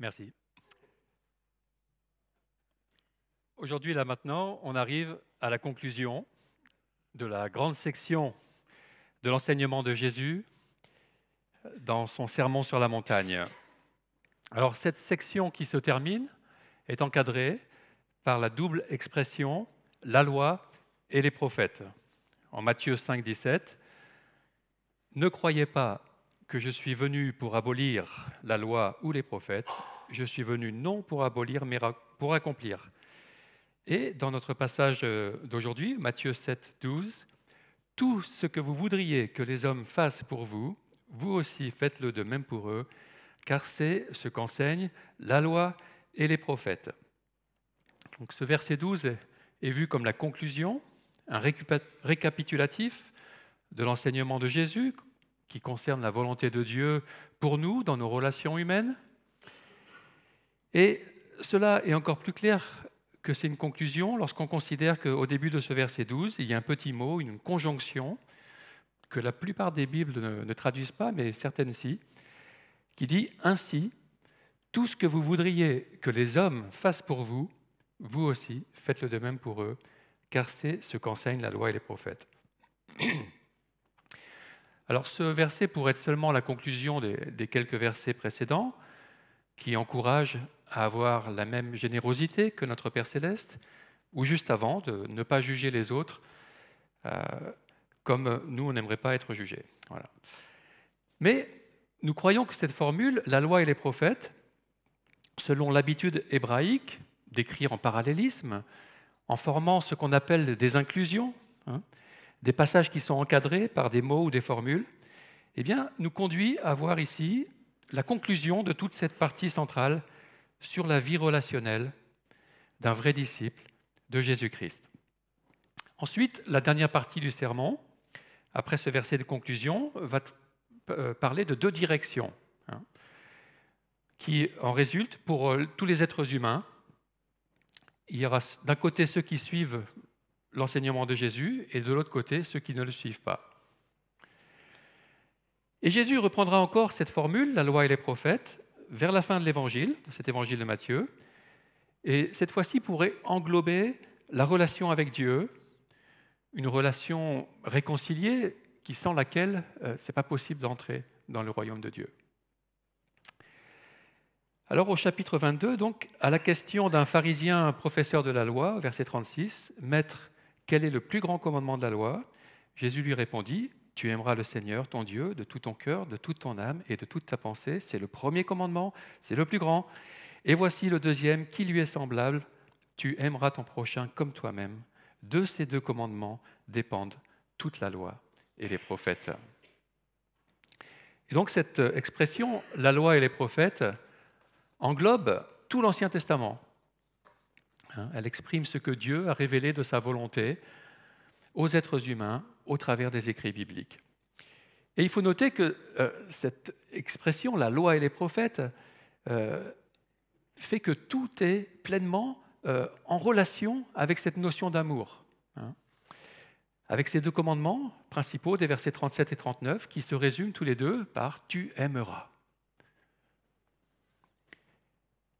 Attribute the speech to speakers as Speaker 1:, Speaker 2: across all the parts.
Speaker 1: Merci. Aujourd'hui, là maintenant, on arrive à la conclusion de la grande section de l'enseignement de Jésus dans son sermon sur la montagne. Alors cette section qui se termine est encadrée par la double expression « la loi et les prophètes ». En Matthieu 5, 17, « Ne croyez pas que je suis venu pour abolir la loi ou les prophètes, je suis venu non pour abolir mais pour accomplir ». Et dans notre passage d'aujourd'hui, Matthieu 7, 12, « Tout ce que vous voudriez que les hommes fassent pour vous, vous aussi faites-le de même pour eux, car c'est ce qu'enseignent la loi et les prophètes. » Donc ce verset 12 est vu comme la conclusion, un récapitulatif de l'enseignement de Jésus qui concerne la volonté de Dieu pour nous dans nos relations humaines. Et cela est encore plus clair que c'est une conclusion lorsqu'on considère qu'au début de ce verset 12, il y a un petit mot, une conjonction, que la plupart des Bibles ne traduisent pas, mais certaines si, qui dit « Ainsi, tout ce que vous voudriez que les hommes fassent pour vous, vous aussi faites-le de même pour eux, car c'est ce qu'enseignent la loi et les prophètes. » Alors ce verset pourrait être seulement la conclusion des quelques versets précédents, qui encouragent à avoir la même générosité que notre Père Céleste, ou juste avant, de ne pas juger les autres comme nous, on n'aimerait pas être jugés. Voilà. Mais nous croyons que cette formule, la loi et les prophètes, selon l'habitude hébraïque d'écrire en parallélisme, en formant ce qu'on appelle des inclusions, des passages qui sont encadrés par des mots ou des formules, eh bien, nous conduit à voir ici la conclusion de toute cette partie centrale sur la vie relationnelle d'un vrai disciple de Jésus-Christ. Ensuite, la dernière partie du sermon, après ce verset de conclusion, va parler de deux directions qui en résultent pour tous les êtres humains. Il y aura d'un côté ceux qui suivent l'enseignement de Jésus et de l'autre côté ceux qui ne le suivent pas. Et Jésus reprendra encore cette formule, la loi et les prophètes, vers la fin de l'évangile, de cet évangile de Matthieu, et cette fois-ci pourrait englober la relation avec Dieu, une relation réconciliée sans laquelle ce n'est pas possible d'entrer dans le royaume de Dieu. Alors au chapitre 22, donc, à la question d'un pharisien professeur de la loi, verset 36, « Maître, quel est le plus grand commandement de la loi ?» Jésus lui répondit, « Tu aimeras le Seigneur, ton Dieu, de tout ton cœur, de toute ton âme et de toute ta pensée. C'est le premier commandement, c'est le plus grand. Et voici le deuxième qui lui est semblable. Tu aimeras ton prochain comme toi-même. De ces deux commandements dépendent toute la loi et les prophètes. » Et donc cette expression, la loi et les prophètes, englobe tout l'Ancien Testament. Elle exprime ce que Dieu a révélé de sa volonté aux êtres humains au travers des écrits bibliques. Et il faut noter que cette expression, la loi et les prophètes, fait que tout est pleinement en relation avec cette notion d'amour. Avec ces deux commandements principaux des versets 37 et 39 qui se résument tous les deux par « tu aimeras ».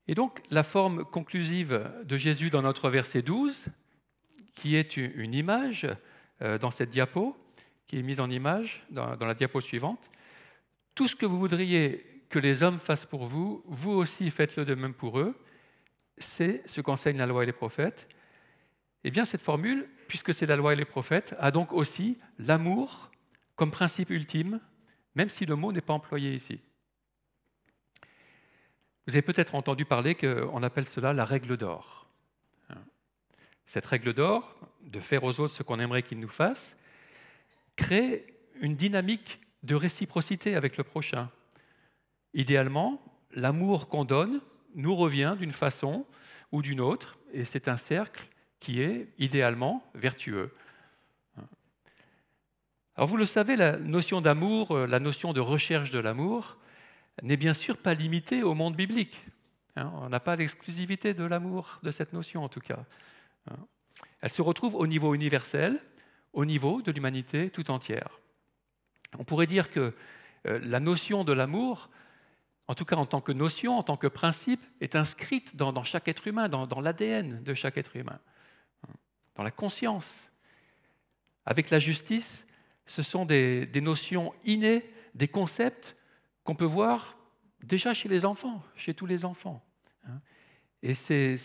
Speaker 1: Et donc, la forme conclusive de Jésus dans notre verset 12, qui est une image dans cette diapo, qui est mise en image dans la diapo suivante, « Tout ce que vous voudriez que les hommes fassent pour vous, vous aussi faites-le de même pour eux. C'est ce qu'enseignent la loi et les prophètes. » Eh bien, cette formule, puisque c'est la loi et les prophètes, a donc aussi l'amour comme principe ultime, même si le mot n'est pas employé ici. Vous avez peut-être entendu parler qu'on appelle cela la règle d'or. Cette règle d'or, de faire aux autres ce qu'on aimerait qu'ils nous fassent, crée une dynamique de réciprocité avec le prochain. Idéalement, l'amour qu'on donne nous revient d'une façon ou d'une autre, et c'est un cercle qui est idéalement vertueux. Alors vous le savez, la notion d'amour, la notion de recherche de l'amour, n'est bien sûr pas limitée au monde biblique. On n'a pas l'exclusivité de l'amour, de cette notion en tout cas. Elle se retrouve au niveau universel, au niveau de l'humanité tout entière. On pourrait dire que la notion de l'amour en tout cas en tant que notion, en tant que principe, est inscrite dans chaque être humain, dans l'ADN de chaque être humain, dans la conscience. Avec la justice, ce sont des notions innées, des concepts qu'on peut voir déjà chez les enfants, chez tous les enfants. Et ces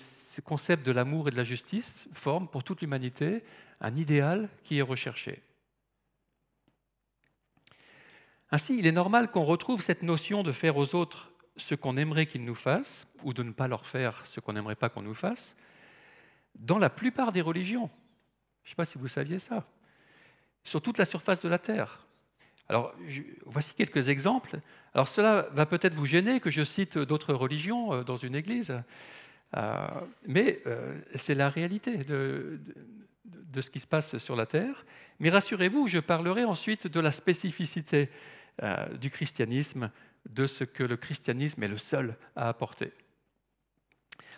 Speaker 1: concepts de l'amour et de la justice forment pour toute l'humanité un idéal qui est recherché. Ainsi, il est normal qu'on retrouve cette notion de faire aux autres ce qu'on aimerait qu'ils nous fassent, ou de ne pas leur faire ce qu'on n'aimerait pas qu'on nous fasse, dans la plupart des religions. Je ne sais pas si vous saviez ça. Sur toute la surface de la Terre. Alors, voici quelques exemples. Alors, cela va peut-être vous gêner que je cite d'autres religions dans une église, mais c'est la réalité de ce qui se passe sur la Terre. Mais rassurez-vous, je parlerai ensuite de la spécificité du christianisme, de ce que le christianisme est le seul à apporter.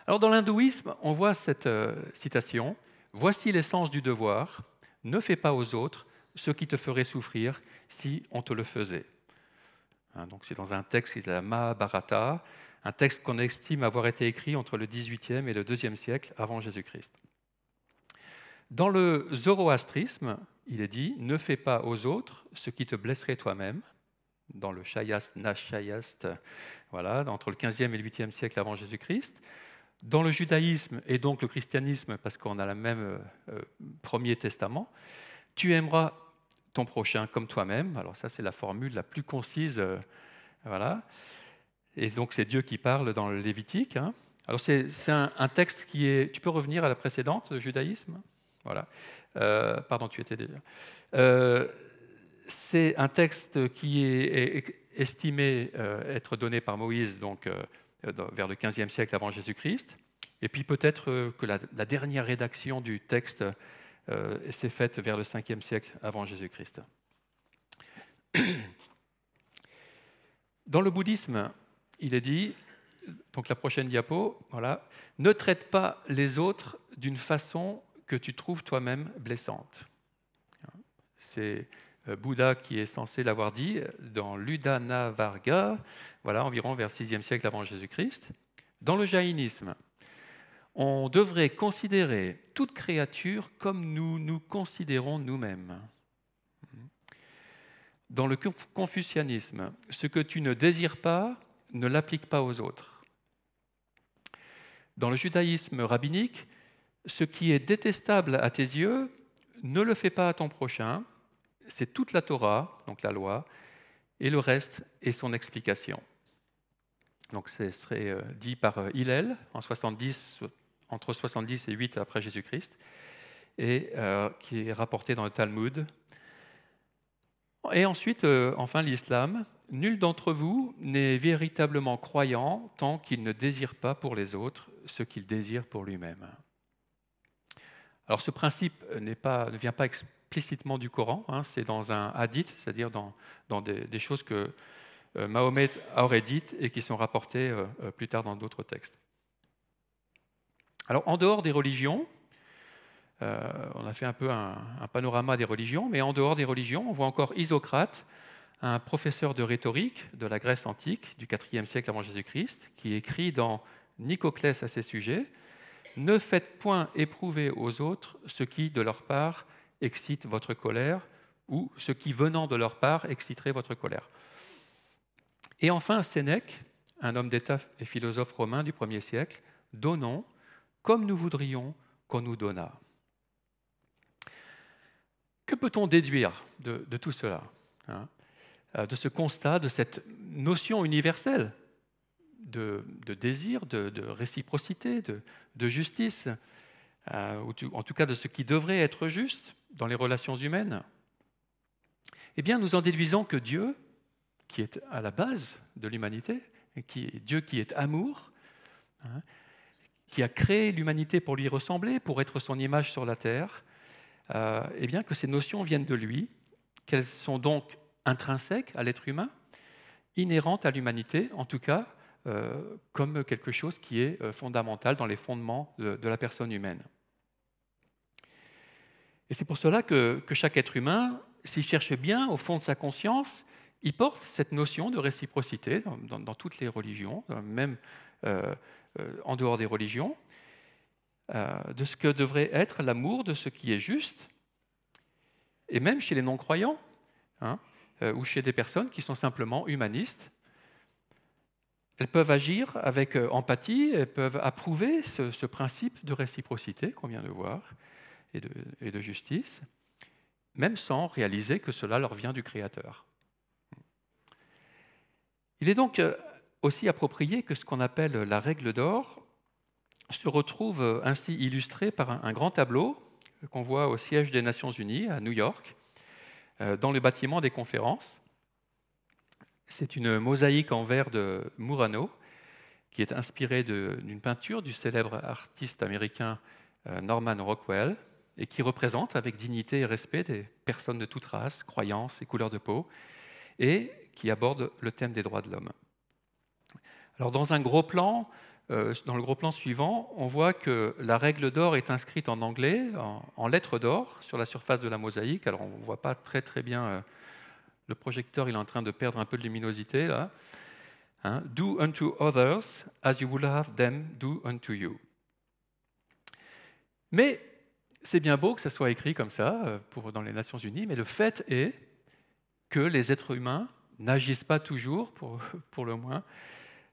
Speaker 1: Alors, dans l'hindouisme, on voit cette citation « Voici l'essence du devoir, ne fais pas aux autres ce qui te ferait souffrir si on te le faisait. » Donc c'est dans un texte qui est la Mahabharata, un texte qu'on estime avoir été écrit entre le XVIIIe et le IIe siècle avant Jésus-Christ. Dans le zoroastrisme, il est dit « Ne fais pas aux autres ce qui te blesserait toi-même ». Dans le Shayast Nashayast, voilà, entre le XVe et le VIIIe siècle avant Jésus-Christ. Dans le judaïsme et donc le christianisme, parce qu'on a le même premier testament, tu aimeras ton prochain comme toi-même. Alors ça, c'est la formule la plus concise, voilà. Et donc c'est Dieu qui parle dans le Lévitique. Alors c'est un texte qui est... Tu peux revenir à la précédente, le judaïsme. Voilà. Pardon, tu étais déjà. C'est un texte qui est estimé être donné par Moïse, donc vers le XVe siècle avant Jésus-Christ. Et puis peut-être que la dernière rédaction du texte s'est faite vers le Ve siècle avant Jésus-Christ. Dans le bouddhisme, il est dit, donc la prochaine diapo, voilà, ne traite pas les autres d'une façon que tu trouves toi-même blessante. C'est Bouddha qui est censé l'avoir dit dans l'Udana-varga, voilà, environ vers le VIe siècle avant Jésus-Christ. Dans le jaïnisme, on devrait considérer toute créature comme nous nous considérons nous-mêmes. Dans le confucianisme, ce que tu ne désires pas, ne l'applique pas aux autres. Dans le judaïsme rabbinique, ce qui est détestable à tes yeux, ne le fais pas à ton prochain. C'est toute la Torah, donc la loi, et le reste est son explication. Donc ce serait dit par Hillel en 70, entre 70 et 8 après Jésus-Christ, et qui est rapporté dans le Talmud. Et ensuite, enfin, l'islam. Nul d'entre vous n'est véritablement croyant tant qu'il ne désire pas pour les autres ce qu'il désire pour lui-même. Alors ce principe ne vient pas explicitement du Coran, c'est dans un hadith, c'est-à-dire dans des choses que Mahomet aurait dites et qui sont rapportées plus tard dans d'autres textes. Alors en dehors des religions, on a fait un peu un panorama des religions, mais en dehors des religions, on voit encore Isocrate, un professeur de rhétorique de la Grèce antique du IVe siècle avant Jésus-Christ, qui écrit dans Nicoclès à ces sujets « Ne faites point éprouver aux autres ce qui, de leur part, excite votre colère, ou ce qui, venant de leur part, exciterait votre colère. » Et enfin, Sénèque, un homme d'État et philosophe romain du 1er siècle, « Donnons comme nous voudrions qu'on nous donnât. » Que peut-on déduire de tout cela, de ce constat, de cette notion universelle de désir, de réciprocité, de justice, ou en tout cas de ce qui devrait être juste dans les relations humaines? Eh bien, nous en déduisons que Dieu, qui est à la base de l'humanité, Dieu qui est amour, qui a créé l'humanité pour lui ressembler, pour être son image sur la terre, eh bien que ces notions viennent de lui, qu'elles sont donc intrinsèques à l'être humain, inhérentes à l'humanité, en tout cas, comme quelque chose qui est fondamental dans les fondements de la personne humaine. Et c'est pour cela que chaque être humain, s'il cherche bien au fond de sa conscience, il porte cette notion de réciprocité dans toutes les religions, même euh, en dehors des religions, de ce que devrait être l'amour de ce qui est juste, et même chez les non-croyants, hein, ou chez des personnes qui sont simplement humanistes. Elles peuvent agir avec empathie, elles peuvent approuver ce principe de réciprocité qu'on vient de voir et de justice, même sans réaliser que cela leur vient du Créateur. Il est donc aussi approprié que ce qu'on appelle la règle d'or se retrouve ainsi illustré par un grand tableau qu'on voit au siège des Nations Unies à New York, dans le bâtiment des conférences. C'est une mosaïque en verre de Murano qui est inspirée d'une peinture du célèbre artiste américain Norman Rockwell et qui représente avec dignité et respect des personnes de toute race, croyances et couleur de peau, et qui aborde le thème des droits de l'homme. Alors dans le gros plan suivant, on voit que la règle d'or est inscrite en anglais, en lettres d'or, sur la surface de la mosaïque. Alors on ne voit pas très bien, le projecteur il est en train de perdre un peu de luminosité là. Hein, do unto others as you would have them do unto you. Mais c'est bien beau que ça soit écrit comme ça dans les Nations Unies, mais le fait est que les êtres humains n'agissent pas toujours, pour le moins,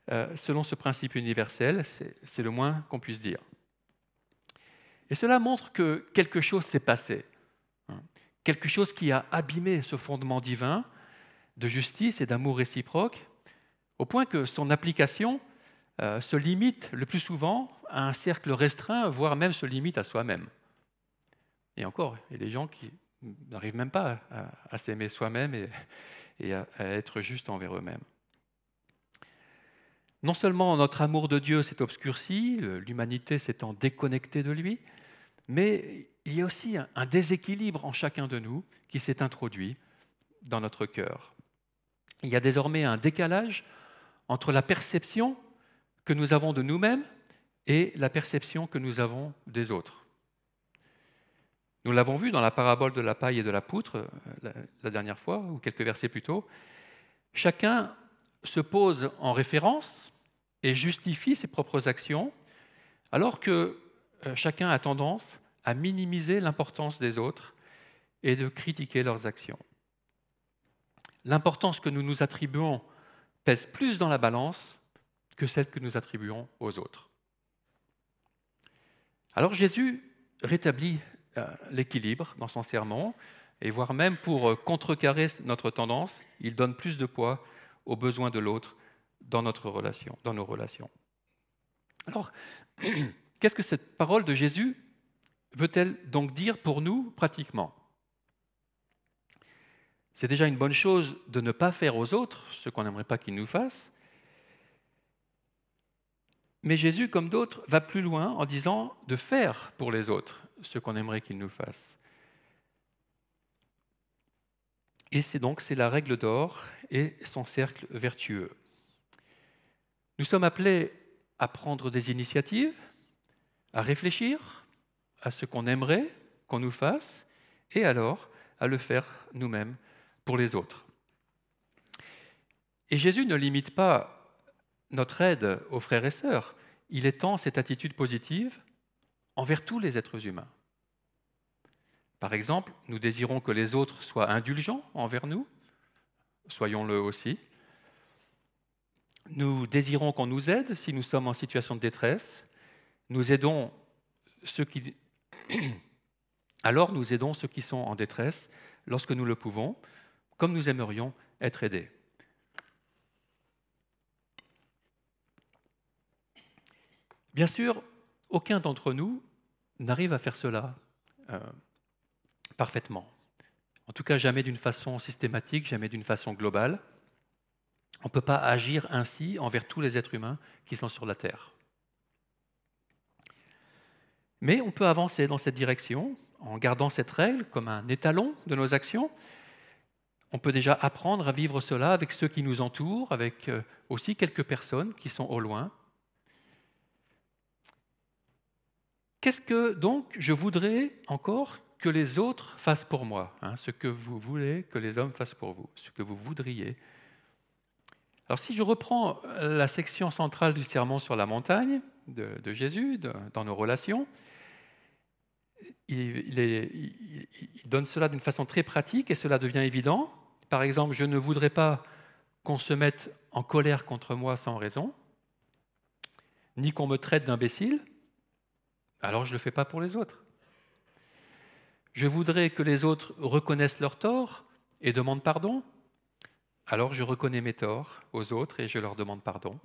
Speaker 1: selon ce principe universel, c'est le moins qu'on puisse dire. Et cela montre que quelque chose s'est passé, hein, quelque chose qui a abîmé ce fondement divin de justice et d'amour réciproque, au point que son application se limite le plus souvent à un cercle restreint, voire même se limite à soi-même. Et encore, il y a des gens qui n'arrivent même pas à s'aimer soi-même et à être juste envers eux-mêmes. Non seulement notre amour de Dieu s'est obscurci, l'humanité s'étant déconnectée de lui, mais il y a aussi un déséquilibre en chacun de nous qui s'est introduit dans notre cœur. Il y a désormais un décalage entre la perception que nous avons de nous-mêmes et la perception que nous avons des autres. Nous l'avons vu dans la parabole de la paille et de la poutre la dernière fois, ou quelques versets plus tôt. Chacun se pose en référence et justifie ses propres actions, alors que chacun a tendance à minimiser l'importance des autres et de critiquer leurs actions. L'importance que nous nous attribuons pèse plus dans la balance que celle que nous attribuons aux autres. Alors Jésus rétablit l'équilibre dans son sermon, et voire même pour contrecarrer notre tendance, il donne plus de poids aux besoins de l'autre dans nos relations. Alors, qu'est-ce que cette parole de Jésus veut-elle donc dire pour nous pratiquement ? C'est déjà une bonne chose de ne pas faire aux autres ce qu'on n'aimerait pas qu'ils nous fassent. Mais Jésus, comme d'autres, va plus loin en disant de faire pour les autres ce qu'on aimerait qu'ils nous fassent. Et c'est la règle d'or et son cercle vertueux. Nous sommes appelés à prendre des initiatives, à réfléchir à ce qu'on aimerait qu'on nous fasse, et alors à le faire nous-mêmes pour les autres. Et Jésus ne limite pas notre aide aux frères et sœurs, il étend cette attitude positive envers tous les êtres humains. Par exemple, nous désirons que les autres soient indulgents envers nous, soyons-le aussi. Nous désirons qu'on nous aide si nous sommes en situation de détresse. Alors nous aidons ceux qui sont en détresse lorsque nous le pouvons, comme nous aimerions être aidés. Bien sûr, aucun d'entre nous n'arrive à faire cela parfaitement. En tout cas, jamais d'une façon systématique, jamais d'une façon globale. On ne peut pas agir ainsi envers tous les êtres humains qui sont sur la Terre. Mais on peut avancer dans cette direction en gardant cette règle comme un étalon de nos actions. On peut déjà apprendre à vivre cela avec ceux qui nous entourent, avec aussi quelques personnes qui sont au loin. Qu'est-ce que donc je voudrais encore que les autres fassent pour moi, ce que vous voulez que les hommes fassent pour vous, ce que vous voudriez. Alors si je reprends la section centrale du sermon sur la montagne de Jésus, dans nos relations, il donne cela d'une façon très pratique et cela devient évident. Par exemple, je ne voudrais pas qu'on se mette en colère contre moi sans raison, ni qu'on me traite d'imbécile, alors je ne le fais pas pour les autres. Je voudrais que les autres reconnaissent leurs torts et demandent pardon, alors je reconnais mes torts aux autres et je leur demande pardon.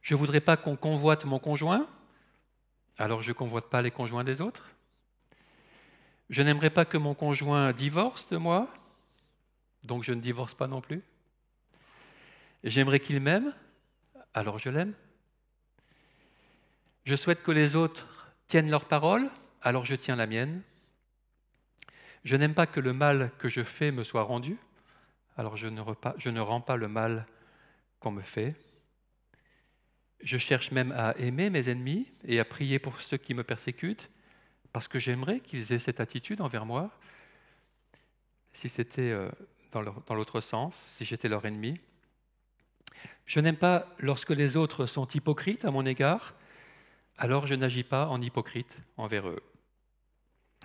Speaker 1: Je ne voudrais pas qu'on convoite mon conjoint, alors je ne convoite pas les conjoints des autres. Je n'aimerais pas que mon conjoint divorce de moi, donc je ne divorce pas non plus. J'aimerais qu'il m'aime, alors je l'aime. Je souhaite que les autres tiennent leur parole, alors je tiens la mienne. Je n'aime pas que le mal que je fais me soit rendu, alors je ne rends pas le mal qu'on me fait. Je cherche même à aimer mes ennemis et à prier pour ceux qui me persécutent, parce que j'aimerais qu'ils aient cette attitude envers moi, si c'était dans l'autre sens, si j'étais leur ennemi. Je n'aime pas lorsque les autres sont hypocrites à mon égard, alors je n'agis pas en hypocrite envers eux.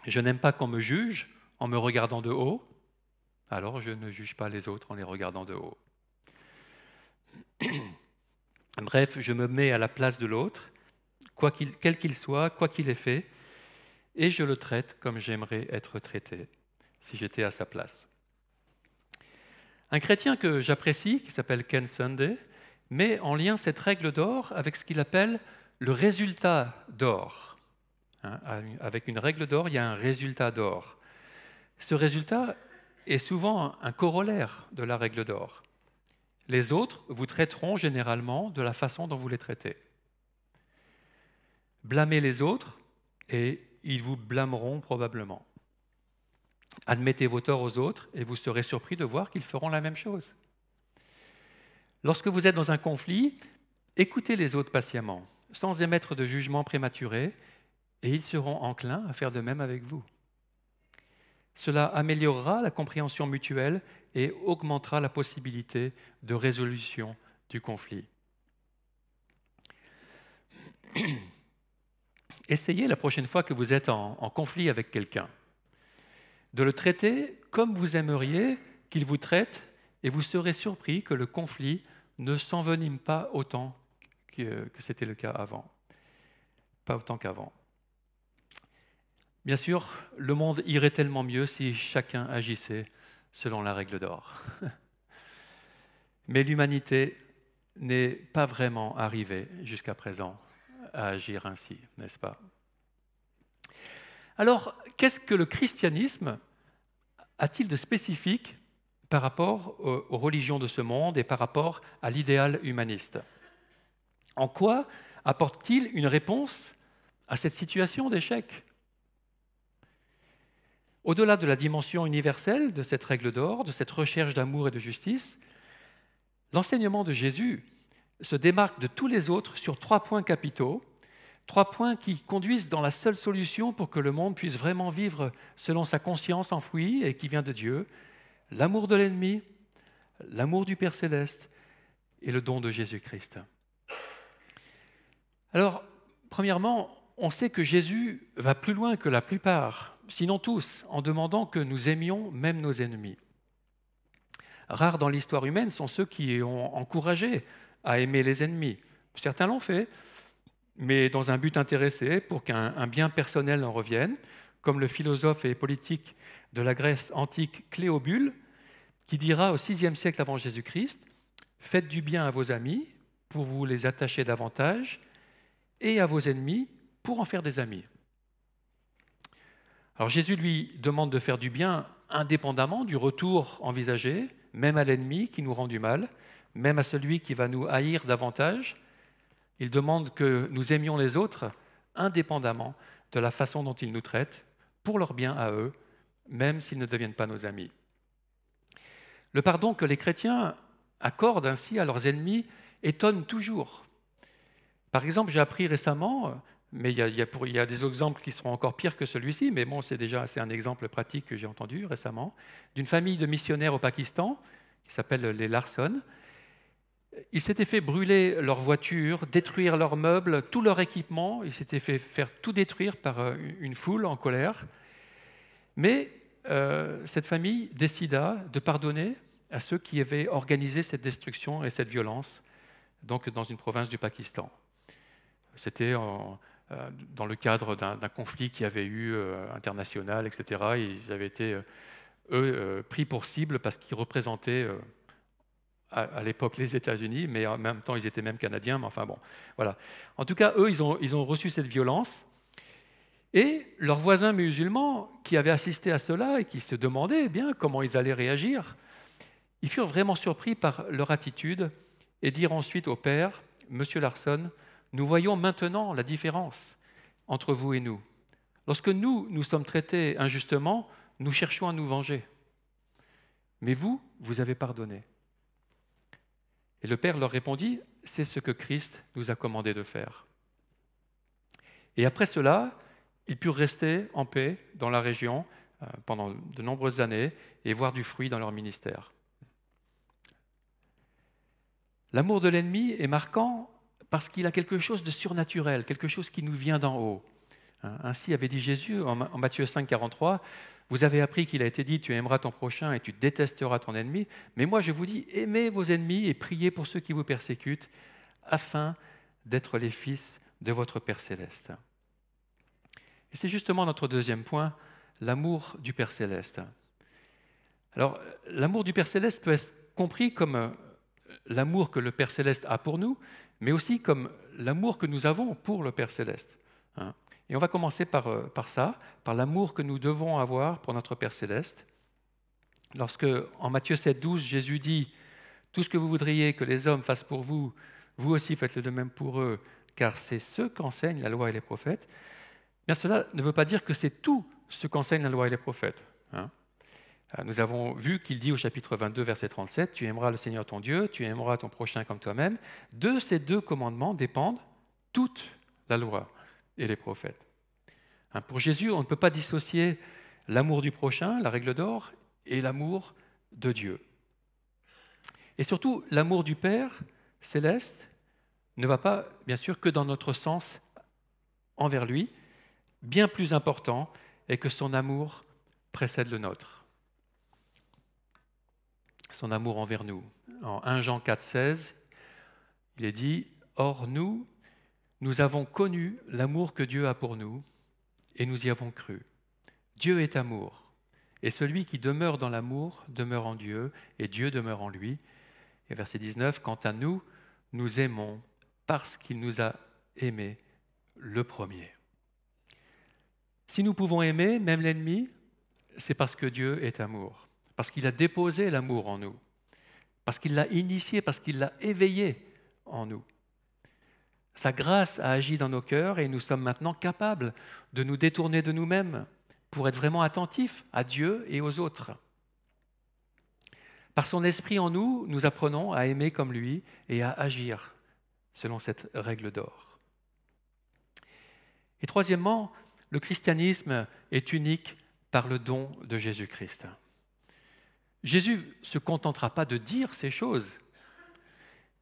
Speaker 1: Je n'aime pas qu'on me juge en me regardant de haut, alors je ne juge pas les autres en les regardant de haut. Bref, je me mets à la place de l'autre, quel qu'il soit, quoi qu'il ait fait, et je le traite comme j'aimerais être traité, si j'étais à sa place. Un chrétien que j'apprécie, qui s'appelle Ken Sunday, met en lien cette règle d'or avec ce qu'il appelle le résultat d'or. Avec une règle d'or, il y a un résultat d'or. Ce résultat est souvent un corollaire de la règle d'or. Les autres vous traiteront généralement de la façon dont vous les traitez. Blâmez les autres et ils vous blâmeront probablement. Admettez vos torts aux autres et vous serez surpris de voir qu'ils feront la même chose. Lorsque vous êtes dans un conflit, écoutez les autres patiemment, sans émettre de jugement prématuré, et ils seront enclins à faire de même avec vous. Cela améliorera la compréhension mutuelle et augmentera la possibilité de résolution du conflit. Essayez la prochaine fois que vous êtes en conflit avec quelqu'un de le traiter comme vous aimeriez qu'il vous traite et vous serez surpris que le conflit ne s'envenime pas autant que c'était le cas avant. Pas autant qu'avant. Bien sûr, le monde irait tellement mieux si chacun agissait selon la règle d'or. Mais l'humanité n'est pas vraiment arrivée jusqu'à présent à agir ainsi, n'est-ce pas? Alors, qu'est-ce que le christianisme a-t-il de spécifique par rapport aux religions de ce monde et par rapport à l'idéal humaniste? En quoi apporte-t-il une réponse à cette situation d'échec? Au-delà de la dimension universelle de cette règle d'or, de cette recherche d'amour et de justice, l'enseignement de Jésus se démarque de tous les autres sur 3 points capitaux, 3 points qui conduisent dans la seule solution pour que le monde puisse vraiment vivre selon sa conscience enfouie et qui vient de Dieu, l'amour de l'ennemi, l'amour du Père céleste et le don de Jésus-Christ. Alors, premièrement, on sait que Jésus va plus loin que la plupart, sinon tous, en demandant que nous aimions même nos ennemis. Rares dans l'histoire humaine sont ceux qui ont encouragé à aimer les ennemis. Certains l'ont fait, mais dans un but intéressé pour qu'un bien personnel en revienne, comme le philosophe et politique de la Grèce antique Cléobule, qui dira au VIe siècle avant Jésus-Christ « Faites du bien à vos amis pour vous les attacher davantage, et à vos ennemis pour en faire des amis. » Alors Jésus lui demande de faire du bien indépendamment du retour envisagé, même à l'ennemi qui nous rend du mal, même à celui qui va nous haïr davantage. Il demande que nous aimions les autres indépendamment de la façon dont ils nous traitent, pour leur bien à eux, même s'ils ne deviennent pas nos amis. Le pardon que les chrétiens accordent ainsi à leurs ennemis étonne toujours. Par exemple, j'ai appris récemment Mais il y a des exemples qui seront encore pires que celui-ci, mais bon, c'est un exemple pratique que j'ai entendu récemment, d'une famille de missionnaires au Pakistan, qui s'appelle les Larson. Ils s'étaient fait brûler leur voiture, détruire leurs meubles, tout leur équipement, ils s'étaient fait faire tout détruire par une foule en colère. Mais cette famille décida de pardonner à ceux qui avaient organisé cette destruction et cette violence, donc dans une province du Pakistan. C'était dans le cadre d'un conflit qui avait eu international, etc. Ils avaient été, pris pour cible parce qu'ils représentaient à l'époque les États-Unis, mais en même temps ils étaient même canadiens, mais enfin bon, voilà. En tout cas, eux, ils ont reçu cette violence, et leurs voisins musulmans qui avaient assisté à cela et qui se demandaient eh bien comment ils allaient réagir, ils furent vraiment surpris par leur attitude et dirent ensuite au père, Monsieur Larson, nous voyons maintenant la différence entre vous et nous. Lorsque nous sommes traités injustement, nous cherchons à nous venger. Mais vous, vous avez pardonné. Et le père leur répondit, c'est ce que Christ nous a commandé de faire. Et après cela, ils purent rester en paix dans la région pendant de nombreuses années et voir du fruit dans leur ministère. L'amour de l'ennemi est marquant parce qu'il a quelque chose de surnaturel, quelque chose qui nous vient d'en haut. Ainsi avait dit Jésus en Matthieu 5, 43, « Vous avez appris qu'il a été dit, tu aimeras ton prochain et tu détesteras ton ennemi. Mais moi je vous dis, aimez vos ennemis et priez pour ceux qui vous persécutent, afin d'être les fils de votre Père céleste. » Et c'est justement notre deuxième point, l'amour du Père céleste. Alors, l'amour du Père céleste peut être compris comme l'amour que le Père céleste a pour nous, mais aussi comme l'amour que nous avons pour le Père céleste. Et on va commencer par ça, par l'amour que nous devons avoir pour notre Père céleste. Lorsque, en Matthieu 7, 12, Jésus dit « Tout ce que vous voudriez que les hommes fassent pour vous, vous aussi faites-le de même pour eux, car c'est ce qu'enseignent la loi et les prophètes. » Bien, cela ne veut pas dire que c'est tout ce qu'enseignent la loi et les prophètes. Nous avons vu qu'il dit au chapitre 22, verset 37, « Tu aimeras le Seigneur ton Dieu, tu aimeras ton prochain comme toi-même. » De ces deux commandements dépendent toute la loi et les prophètes. Pour Jésus, on ne peut pas dissocier l'amour du prochain, la règle d'or, et l'amour de Dieu. Et surtout, l'amour du Père céleste ne va pas, bien sûr, que dans notre sens envers lui. Bien plus important est que son amour précède le nôtre. Son amour envers nous. En 1 Jean 4, 16, il est dit « Or nous avons connu l'amour que Dieu a pour nous, et nous y avons cru. Dieu est amour, et celui qui demeure dans l'amour demeure en Dieu, et Dieu demeure en lui. » Et verset 19, « Quant à nous, nous aimons parce qu'il nous a aimés le premier. » Si nous pouvons aimer, même l'ennemi, c'est parce que Dieu est amour, parce qu'il a déposé l'amour en nous, parce qu'il l'a initié, parce qu'il l'a éveillé en nous. Sa grâce a agi dans nos cœurs et nous sommes maintenant capables de nous détourner de nous-mêmes pour être vraiment attentifs à Dieu et aux autres. Par son esprit en nous, nous apprenons à aimer comme lui et à agir selon cette règle d'or. Et troisièmement, le christianisme est unique par le don de Jésus-Christ. Jésus ne se contentera pas de dire ces choses,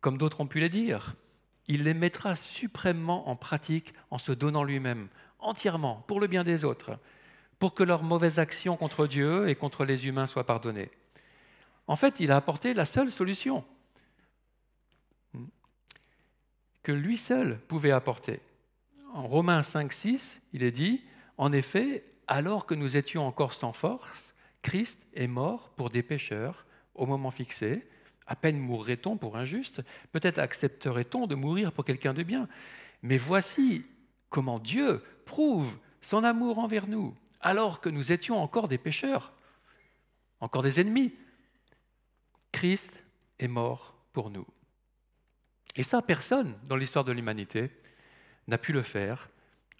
Speaker 1: comme d'autres ont pu les dire. Il les mettra suprêmement en pratique en se donnant lui-même, entièrement, pour le bien des autres, pour que leurs mauvaises actions contre Dieu et contre les humains soient pardonnées. En fait, il a apporté la seule solution que lui seul pouvait apporter. En Romains 5, 6, il est dit « En effet, alors que nous étions encore sans force, Christ est mort pour des pécheurs au moment fixé. À peine mourrait-on pour un juste, peut-être accepterait-on de mourir pour quelqu'un de bien. Mais voici comment Dieu prouve son amour envers nous, alors que nous étions encore des pécheurs, encore des ennemis. Christ est mort pour nous. » Et ça, personne dans l'histoire de l'humanité n'a pu le faire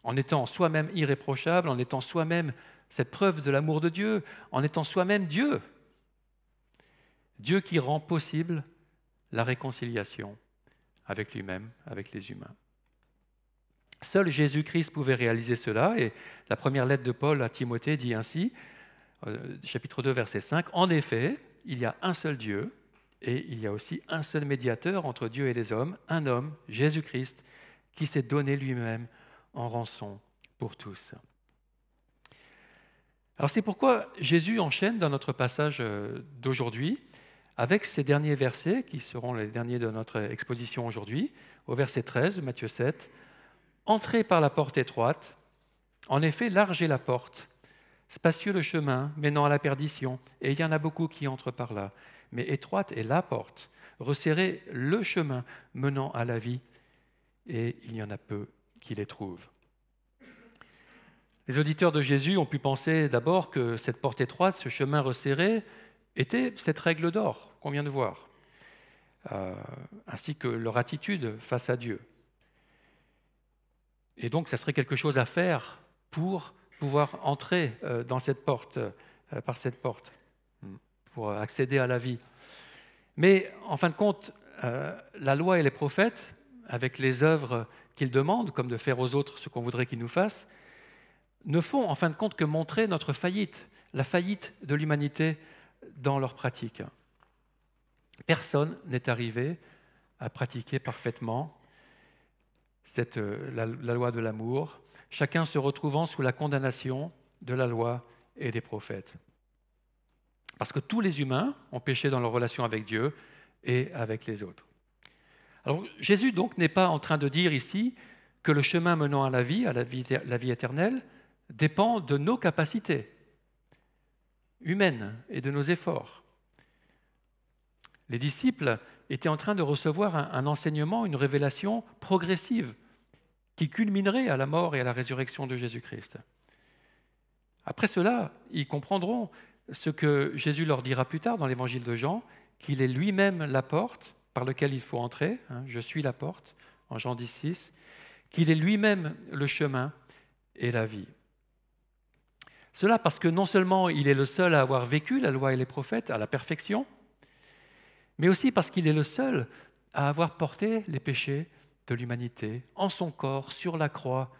Speaker 1: en étant soi-même irréprochable, en étant soi-même cette preuve de l'amour de Dieu, en étant soi-même Dieu. Dieu qui rend possible la réconciliation avec lui-même, avec les humains. Seul Jésus-Christ pouvait réaliser cela, et la première lettre de Paul à Timothée dit ainsi, chapitre 2, verset 5, « En effet, il y a un seul Dieu, et il y a aussi un seul médiateur entre Dieu et les hommes, un homme, Jésus-Christ, qui s'est donné lui-même en rançon pour tous. » Alors c'est pourquoi Jésus enchaîne dans notre passage d'aujourd'hui avec ces derniers versets, qui seront les derniers de notre exposition aujourd'hui, au verset 13 de Matthieu 7. « Entrez par la porte étroite, en effet large est la porte, spacieux le chemin menant à la perdition, et il y en a beaucoup qui entrent par là. Mais étroite est la porte, resserré le chemin menant à la vie, et il y en a peu qui les trouvent. » Les auditeurs de Jésus ont pu penser d'abord que cette porte étroite, ce chemin resserré, était cette règle d'or qu'on vient de voir, ainsi que leur attitude face à Dieu. Et donc, ça serait quelque chose à faire pour pouvoir entrer dans cette porte, par cette porte, pour accéder à la vie. Mais en fin de compte, la loi et les prophètes, avec les œuvres qu'ils demandent, comme de faire aux autres ce qu'on voudrait qu'ils nous fassent, ne font en fin de compte que montrer notre faillite, la faillite de l'humanité dans leurs pratiques. Personne n'est arrivé à pratiquer parfaitement la loi de l'amour, chacun se retrouvant sous la condamnation de la loi et des prophètes. Parce que tous les humains ont péché dans leur relation avec Dieu et avec les autres. Alors Jésus donc n'est pas en train de dire ici que le chemin menant à la vie éternelle, dépend de nos capacités humaines et de nos efforts. Les disciples étaient en train de recevoir un enseignement, une révélation progressive qui culminerait à la mort et à la résurrection de Jésus-Christ. Après cela, ils comprendront ce que Jésus leur dira plus tard dans l'évangile de Jean, qu'il est lui-même la porte par laquelle il faut entrer, je suis la porte, en Jean 10,6, qu'il est lui-même le chemin et la vie. Cela parce que non seulement il est le seul à avoir vécu la loi et les prophètes à la perfection, mais aussi parce qu'il est le seul à avoir porté les péchés de l'humanité en son corps, sur la croix,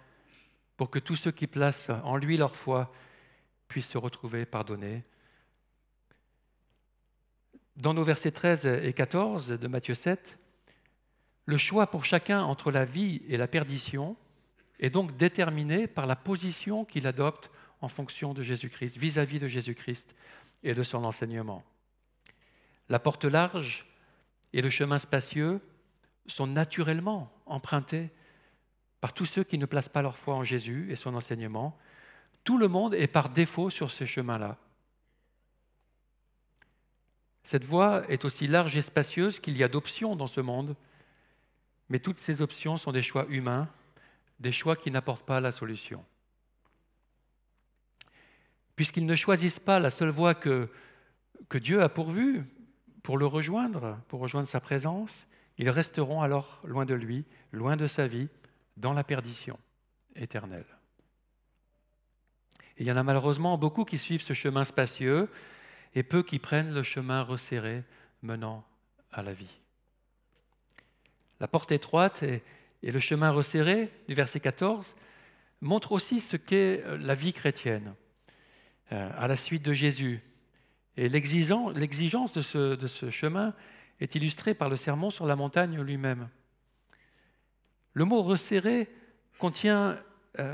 Speaker 1: pour que tous ceux qui placent en lui leur foi puissent se retrouver pardonnés. Dans nos versets 13 et 14 de Matthieu 7, le choix pour chacun entre la vie et la perdition est donc déterminé par la position qu'il adopte en fonction de Jésus-Christ, vis-à-vis de Jésus-Christ et de son enseignement. La porte large et le chemin spacieux sont naturellement empruntés par tous ceux qui ne placent pas leur foi en Jésus et son enseignement. Tout le monde est par défaut sur ces chemins-là. Cette voie est aussi large et spacieuse qu'il y a d'options dans ce monde, mais toutes ces options sont des choix humains, des choix qui n'apportent pas la solution. Puisqu'ils ne choisissent pas la seule voie que Dieu a pourvue pour le rejoindre, pour rejoindre sa présence, ils resteront alors loin de lui, loin de sa vie, dans la perdition éternelle. Et il y en a malheureusement beaucoup qui suivent ce chemin spacieux et peu qui prennent le chemin resserré menant à la vie. La porte étroite et le chemin resserré du verset 14 montrent aussi ce qu'est la vie chrétienne à la suite de Jésus. Et l'exigence de ce chemin est illustrée par le sermon sur la montagne lui-même. Le mot « resserré » contient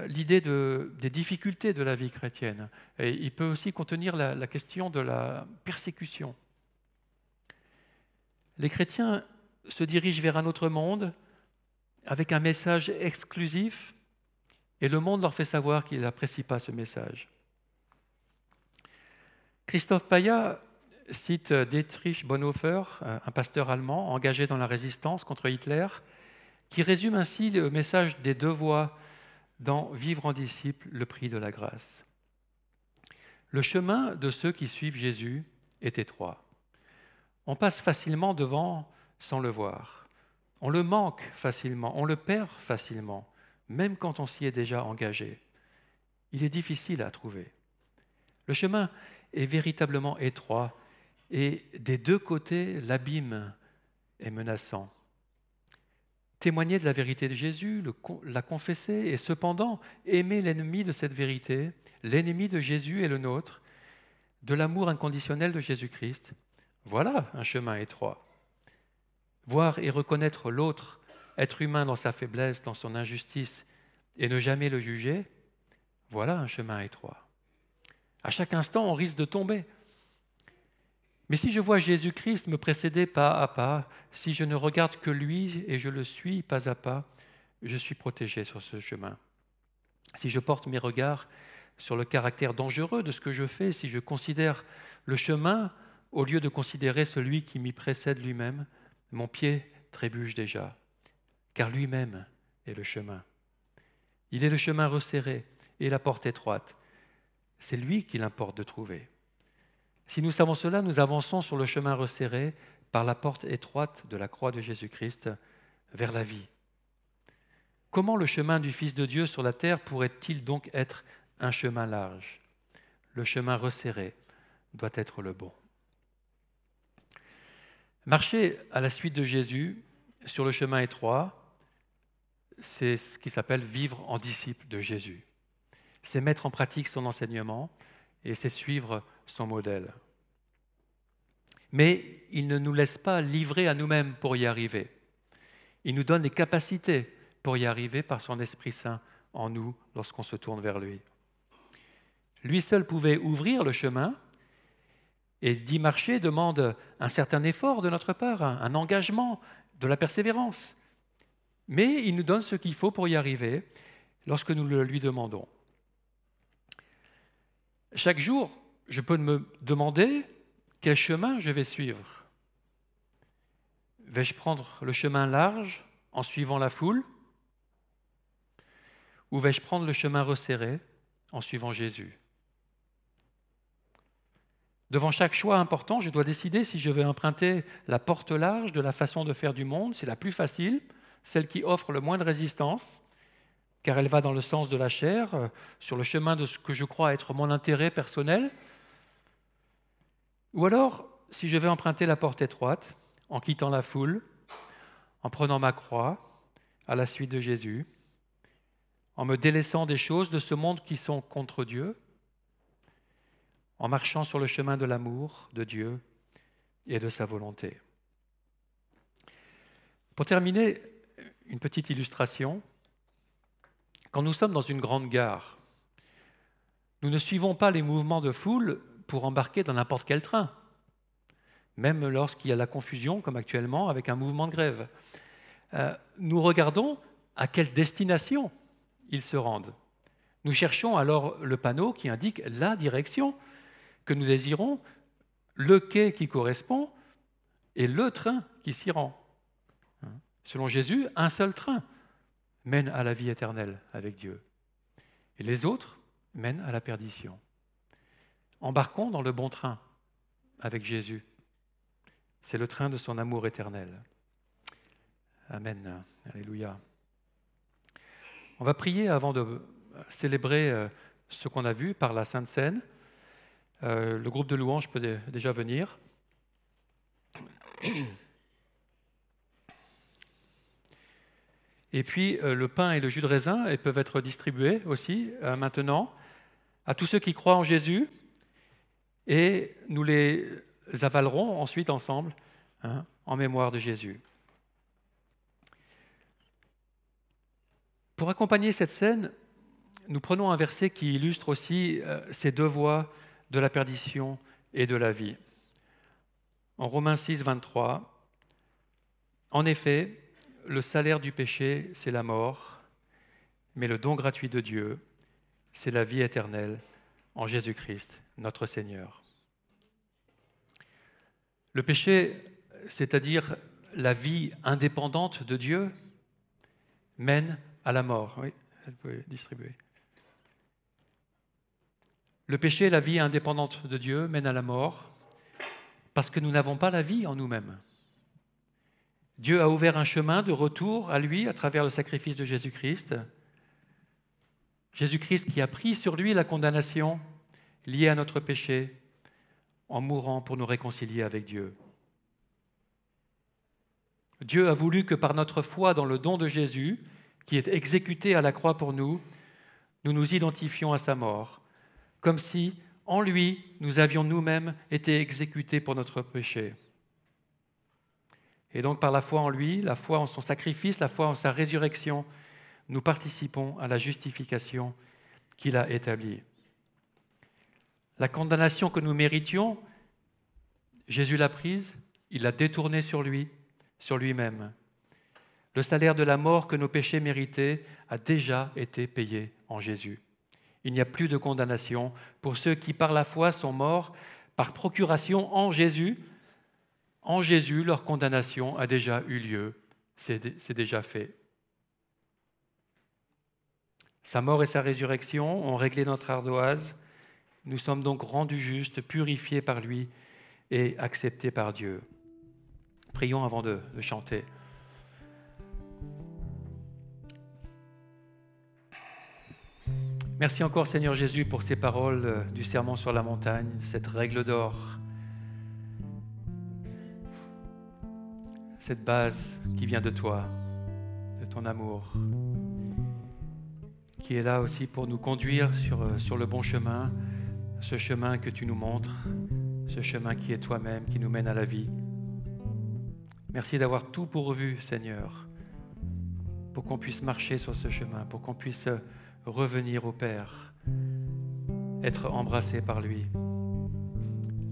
Speaker 1: l'idée des difficultés de la vie chrétienne. Et il peut aussi contenir la question de la persécution. Les chrétiens se dirigent vers un autre monde avec un message exclusif et le monde leur fait savoir qu'il n'apprécie pas ce message. Christophe Paya cite Dietrich Bonhoeffer, un pasteur allemand engagé dans la résistance contre Hitler, qui résume ainsi le message des deux voies dans Vivre en disciple, le prix de la grâce. Le chemin de ceux qui suivent Jésus est étroit. On passe facilement devant sans le voir. On le manque facilement, on le perd facilement, même quand on s'y est déjà engagé. Il est difficile à trouver. Le chemin est véritablement étroit et des deux côtés, l'abîme est menaçant. témoigner de la vérité de Jésus, la confesser et cependant aimer l'ennemi de cette vérité, l'ennemi de Jésus et le nôtre, de l'amour inconditionnel de Jésus-Christ. Voilà un chemin étroit. Voir et reconnaître l'autre, être humain dans sa faiblesse, dans son injustice, et ne jamais le juger, voilà un chemin étroit. À chaque instant, on risque de tomber. Mais si je vois Jésus-Christ me précéder pas à pas, si je ne regarde que lui et je le suis pas à pas, je suis protégé sur ce chemin. Si je porte mes regards sur le caractère dangereux de ce que je fais, si je considère le chemin au lieu de considérer celui qui m'y précède lui-même, mon pied trébuche déjà, car lui-même est le chemin. Il est le chemin resserré et la porte étroite. C'est lui qu'il importe de trouver. Si nous savons cela, nous avançons sur le chemin resserré par la porte étroite de la croix de Jésus-Christ vers la vie. Comment le chemin du Fils de Dieu sur la terre pourrait-il donc être un chemin large? Le chemin resserré doit être le bon. Marcher à la suite de Jésus sur le chemin étroit, c'est ce qui s'appelle vivre en disciple de Jésus. C'est mettre en pratique son enseignement et c'est suivre son modèle. Mais il ne nous laisse pas livrer à nous-mêmes pour y arriver. Il nous donne des capacités pour y arriver par son Esprit Saint en nous lorsqu'on se tourne vers lui. Lui seul pouvait ouvrir le chemin et d'y marcher demande un certain effort de notre part, un engagement, de la persévérance. Mais il nous donne ce qu'il faut pour y arriver lorsque nous le lui demandons. Chaque jour, je peux me demander quel chemin je vais suivre. Vais-je prendre le chemin large en suivant la foule? Ou vais-je prendre le chemin resserré en suivant Jésus? Devant chaque choix important, je dois décider si je vais emprunter la porte large de la façon de faire du monde, c'est la plus facile, celle qui offre le moins de résistance, car elle va dans le sens de la chair, sur le chemin de ce que je crois être mon intérêt personnel. Ou alors, si je vais emprunter la porte étroite, en quittant la foule, en prenant ma croix à la suite de Jésus, en me délaissant des choses de ce monde qui sont contre Dieu, en marchant sur le chemin de l'amour de Dieu et de sa volonté. Pour terminer, une petite illustration. Quand nous sommes dans une grande gare, nous ne suivons pas les mouvements de foule pour embarquer dans n'importe quel train, même lorsqu'il y a la confusion, comme actuellement, avec un mouvement de grève. Nous regardons à quelle destination ils se rendent. Nous cherchons alors le panneau qui indique la direction que nous désirons, le quai qui correspond et le train qui s'y rend. Selon Jésus, un seul train mène à la vie éternelle avec Dieu. Et les autres mènent à la perdition. Embarquons dans le bon train avec Jésus. C'est le train de son amour éternel. Amen. Alléluia. On va prier avant de célébrer ce qu'on a vu par la Sainte Seine. Le groupe de louanges peut déjà venir. Et puis, le pain et le jus de raisin peuvent être distribués aussi maintenant à tous ceux qui croient en Jésus. Et nous les avalerons ensuite ensemble en mémoire de Jésus. Pour accompagner cette scène, nous prenons un verset qui illustre aussi ces deux voies de la perdition et de la vie. En Romains 6, 23, « En effet, le salaire du péché, c'est la mort, mais le don gratuit de Dieu, c'est la vie éternelle en Jésus-Christ, notre Seigneur. » Le péché, c'est-à-dire la vie indépendante de Dieu, mène à la mort. Oui, vous pouvez distribuer. Le péché, la vie indépendante de Dieu, mène à la mort parce que nous n'avons pas la vie en nous-mêmes. Dieu a ouvert un chemin de retour à lui à travers le sacrifice de Jésus-Christ. Jésus-Christ qui a pris sur lui la condamnation liée à notre péché en mourant pour nous réconcilier avec Dieu. Dieu a voulu que par notre foi dans le don de Jésus, qui est exécuté à la croix pour nous, nous nous identifions à sa mort, comme si, en lui, nous avions nous-mêmes été exécutés pour notre péché. Et donc par la foi en lui, la foi en son sacrifice, la foi en sa résurrection, nous participons à la justification qu'il a établie. La condamnation que nous méritions, Jésus l'a prise, il l'a détournée sur lui-même. Le salaire de la mort que nos péchés méritaient a déjà été payé en Jésus. Il n'y a plus de condamnation pour ceux qui, par la foi, sont morts par procuration en Jésus. En Jésus, leur condamnation a déjà eu lieu, c'est déjà fait. Sa mort et sa résurrection ont réglé notre ardoise. Nous sommes donc rendus justes, purifiés par lui et acceptés par Dieu. Prions avant de chanter. Merci encore Seigneur Jésus pour ces paroles du sermon sur la montagne, cette règle d'or, cette base qui vient de toi, de ton amour, qui est là aussi pour nous conduire sur le bon chemin, ce chemin que tu nous montres, ce chemin qui est toi-même, qui nous mène à la vie. Merci d'avoir tout pourvu, Seigneur, pour qu'on puisse marcher sur ce chemin, pour qu'on puisse revenir au Père, être embrassé par lui,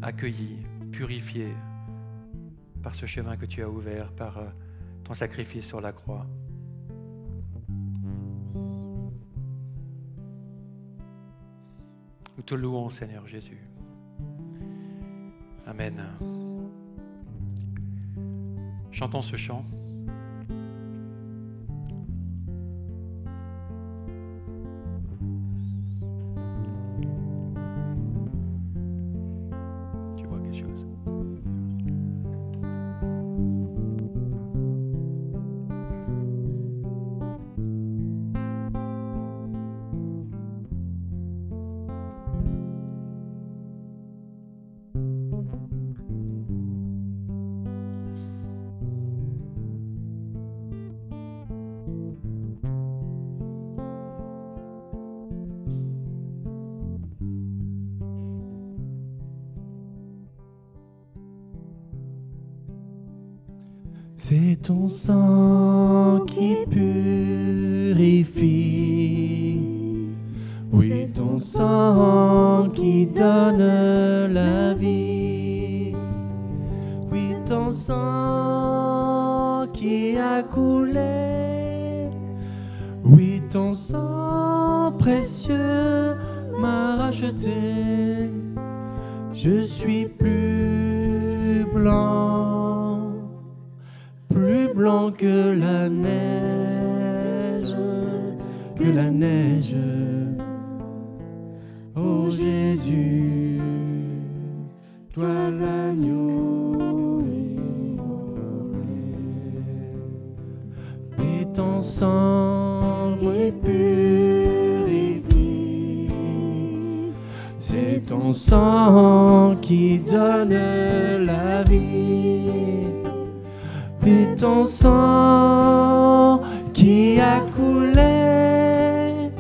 Speaker 1: accueilli, purifié par ce chemin que tu as ouvert, par ton sacrifice sur la croix. Nous te louons, Seigneur Jésus. Amen. Chantons ce chant. Tu vois quelque chose?
Speaker 2: C'est ton sang qui purifie, oui, ton sang qui donne la vie, oui, ton sang qui a coulé, oui, ton sang précieux m'a racheté, je suis plus blanc que la neige, oh Jésus, toi l'agneau immolé, et ton sang qui purifie, c'est ton sang qui donne la vie. C'est ton sang qui a coulé,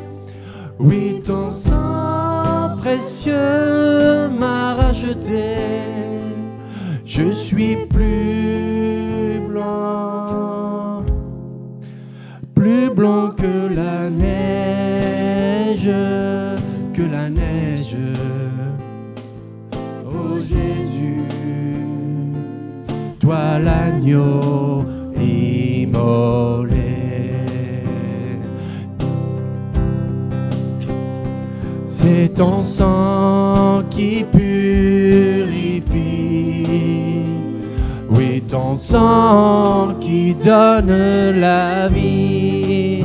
Speaker 2: oui, ton sang précieux m'a racheté, je suis plus blanc que la neige, oh Jésus, toi l'agneau immolé. C'est ton sang qui purifie, oui, ton sang qui donne la vie.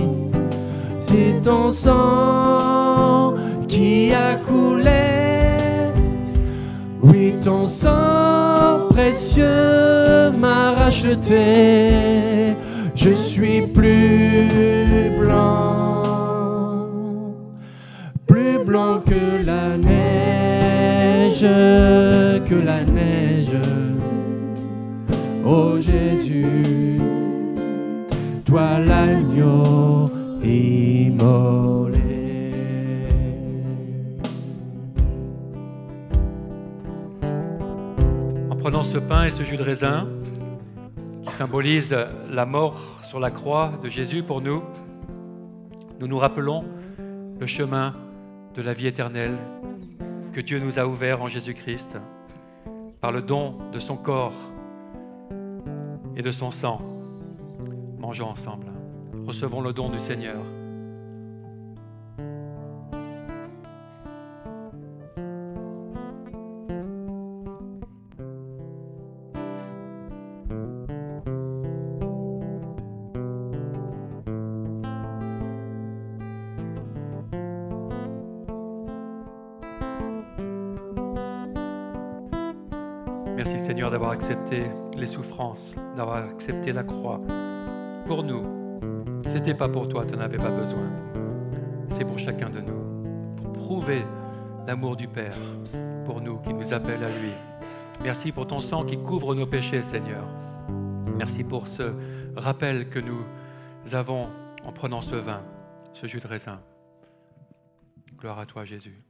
Speaker 2: C'est ton sang qui a coulé, oui, ton sang précieux m'a racheté, je suis plus blanc que la neige, oh Jésus, immolé.
Speaker 1: En prenant ce pain et ce jus de raisin, qui symbolisent la mort sur la croix de Jésus pour nous, nous nous rappelons le chemin de la vie éternelle que Dieu nous a ouvert en Jésus-Christ par le don de son corps et de son sang. Mangeons ensemble. Recevons le don du Seigneur. Merci Seigneur d'avoir accepté les souffrances, d'avoir accepté la croix. Pour nous, c'était pas pour toi, tu n'en avais pas besoin. C'est pour chacun de nous, pour prouver l'amour du Père, pour nous qui nous appelle à lui. Merci pour ton sang qui couvre nos péchés, Seigneur. Merci pour ce rappel que nous avons en prenant ce vin, ce jus de raisin. Gloire à toi, Jésus.